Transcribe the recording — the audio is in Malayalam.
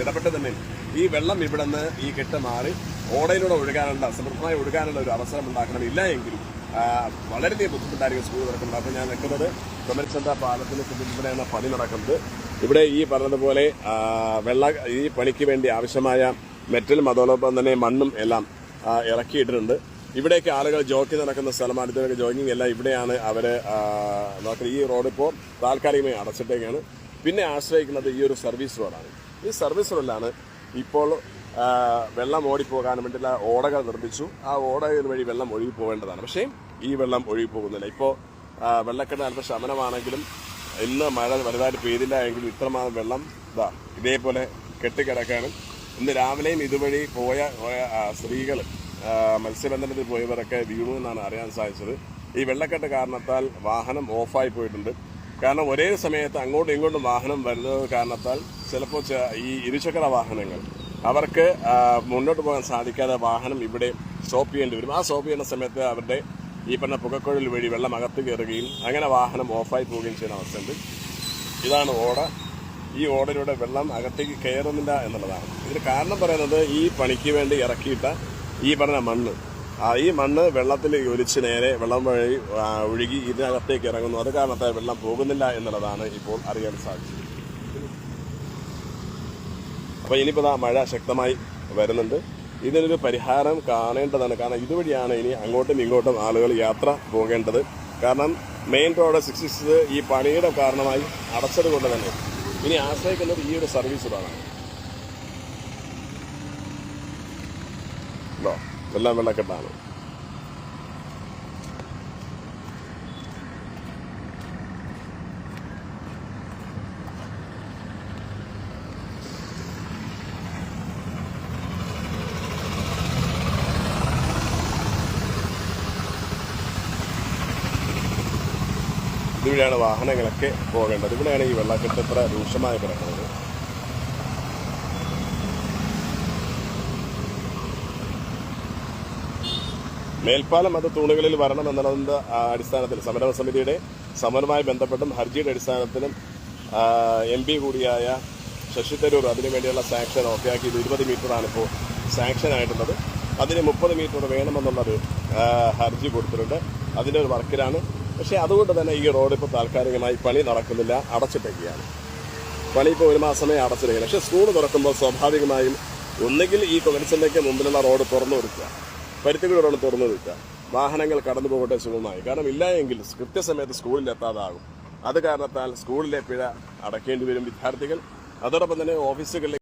ഇടപെട്ട് തന്നെ ഈ വെള്ളം ഇവിടെ നിന്ന് ഈ കെട്ട് മാറി ഓടയിലൂടെ ഒഴുകാനുള്ള സമൃദ്ധമായി ഒഴുകാനുള്ള ഒരു അവസരം ഉണ്ടാക്കണം. ഇല്ല എങ്കിൽ വളരെയധികം ബുദ്ധിമുട്ടായിരിക്കും സ്കൂൾ തുറക്കുന്നത്. അപ്പോൾ ഞാൻ നിൽക്കുന്നത് കൊമരച്ചന്ത പാലത്തിന് ഇവിടെയാണ് പണി നടക്കുന്നത്. ഇവിടെ ഈ പറഞ്ഞതുപോലെ ഈ പണിക്ക് വേണ്ടി ആവശ്യമായ മെറ്റലും അതോടൊപ്പം തന്നെ മണ്ണും എല്ലാം ഇറക്കിയിട്ടുണ്ട്. ഇവിടേക്ക് ആളുകൾ ജോക്കി നടക്കുന്ന സ്ഥലമാണ്. ഇതിനൊക്കെ ജോഗിങ് എല്ലാം ഇവിടെയാണ് അവർ നോക്കുന്നത്. ഈ റോഡ് ഇപ്പോൾ താൽക്കാലികമായി അടച്ചിട്ടേക്കാണ്. പിന്നെ ആശ്രയിക്കുന്നത് ഈ ഒരു സർവീസ് റോഡാണ്. ഈ സർവീസ് റോഡിലാണ് ഇപ്പോൾ വെള്ളം ഓടിപ്പോകാൻ വേണ്ടിയുള്ള ഓടകൾ നിർമ്മിച്ചു. ആ ഓടകൾ വഴി വെള്ളം ഒഴുകി പോകേണ്ടതാണ്. പക്ഷേ ഈ വെള്ളം ഒഴുകി പോകുന്നില്ല. ഇപ്പോൾ വെള്ളക്കെട്ട് അല്പം ശമനമാണെങ്കിലും ഇന്ന് മഴ വലുതായിട്ട് പെയ്തില്ല എങ്കിലും ഇത്രമാത്രം വെള്ളം ഇതേപോലെ കെട്ടിക്കിടക്കാനും ഇന്ന് രാവിലെയും ഇതുവഴി പോയ സ്ത്രീകൾ മത്സ്യബന്ധനത്തിൽ പോയവരൊക്കെ വീണു എന്നാണ് അറിയാൻ സാധിച്ചത്. ഈ വെള്ളക്കെട്ട് കാരണത്താൽ വാഹനം ഓഫായി പോയിട്ടുണ്ട്. കാരണം ഒരേ സമയത്ത് അങ്ങോട്ടും ഇങ്ങോട്ടും വാഹനം വരുന്നത് കാരണത്താൽ ചിലപ്പോൾ ഈ ഇരുചക്ര വാഹനങ്ങൾ അവർക്ക് മുന്നോട്ട് പോകാൻ സാധിക്കാതെ വാഹനം ഇവിടെ സ്റ്റോപ്പ് ചെയ്യേണ്ടി വരും. ആ സ്റ്റോപ്പ് ചെയ്യുന്ന സമയത്ത് അവരുടെ ഈ പറഞ്ഞ പുകക്കുഴൽ വഴി വെള്ളം അകത്ത് കയറുകയും അങ്ങനെ വാഹനം ഓഫായി പോവുകയും ചെയ്യുന്ന അവസ്ഥയുണ്ട്. ഇതാണ് ഓട. ഈ ഓടയിലൂടെ വെള്ളം അകത്തേക്ക് കയറുന്നില്ല എന്നുള്ളതാണ്. ഇതിന് കാരണം പറയുന്നത് ഈ പണിക്ക് വേണ്ടി ഇറക്കിയിട്ട ഈ പറഞ്ഞ മണ്ണ്, ഈ മണ്ണ് വെള്ളത്തിൽ ഒലിച്ച് നേരെ വെള്ളം വഴി ഒഴുകി ഇതിനകത്തേക്ക് ഇറങ്ങുന്നു. അത് കാരണത്താൽ വെള്ളം പോകുന്നില്ല എന്നുള്ളതാണ് ഇപ്പോൾ അറിയാൻ സാധിച്ചത്. അപ്പോൾ ഇനിയിപ്പോൾ മഴ ശക്തമായി വരുന്നുണ്ട്. ഇതിനൊരു പരിഹാരം കാണേണ്ടതാണ്. കാരണം ഇതുവഴിയാണ് ഇനി അങ്ങോട്ടും ഇങ്ങോട്ടും ആളുകൾ യാത്ര പോകേണ്ടത്. കാരണം മെയിൻ റോഡ് 66 ഈ പണിയുടെ കാരണമായി അടച്ചത് കൊണ്ട് തന്നെ ഇനി ആശ്രയിക്കുന്നത് ഈ ഒരു സർവീസ് റോഡാണ്. എല്ലാം വെള്ളക്കെട്ടാണ്. ഇതുവഴിയാണ് വാഹനങ്ങളൊക്കെ പോകേണ്ടത്. ഇവിടെയാണ് ഈ വെള്ളക്കെട്ട് ഇത്ര രൂക്ഷമായി കിടക്കുന്നത്. മേൽപ്പാലം അത് തൂണുകളിൽ വരണം എന്നുള്ളതിന്റെ അടിസ്ഥാനത്തിൽ സമരസമിതിയുടെ സമരവുമായി ബന്ധപ്പെട്ടും ഹർജിയുടെ അടിസ്ഥാനത്തിലും MP കൂടിയായ ശശി തരൂർ അതിനുവേണ്ടിയുള്ള സാങ്ഷൻ ഓക്കെയാക്കി. ഇത് 20 മീറ്ററാണ് ഇപ്പോൾ സാങ്ഷൻ ആയിട്ടുള്ളത്. അതിന് 30 മീറ്റർ വേണമെന്നുള്ളത് ഹർജി കൊടുത്തിട്ടുണ്ട്. അതിൻ്റെ ഒരു വർക്കിലാണ്. പക്ഷേ അതുകൊണ്ട് തന്നെ ഈ റോഡ് ഇപ്പോൾ താൽക്കാലികമായി പണി നടക്കുന്നില്ല, അടച്ചിട്ടേക്കുകയാണ്. പണി ഇപ്പോൾ 1 മാസമേ അടച്ചിരിക്കുകയാണ്. പക്ഷേ സ്കൂൾ തുറക്കുമ്പോൾ സ്വാഭാവികമായും ഒന്നുകിൽ ഈ കൊമരച്ചന്തയ്ക്ക് മുമ്പിലുള്ള റോഡ് തുറന്നു കൊടുക്കുക, പരുത്തിക്കുടി തുറന്നു കൊടുക്കുക, വാഹനങ്ങൾ കടന്നു പോകട്ടെ സുഖമായി. കാരണം ഇല്ല എങ്കിൽ കൃത്യസമയത്ത് സ്കൂളിൽ എത്താതാകും. അത് കാരണത്താൽ സ്കൂളിലെ പിഴ അടയ്ക്കേണ്ടി വരും വിദ്യാർത്ഥികൾ. അതോടൊപ്പം തന്നെ ഓഫീസുകളിൽ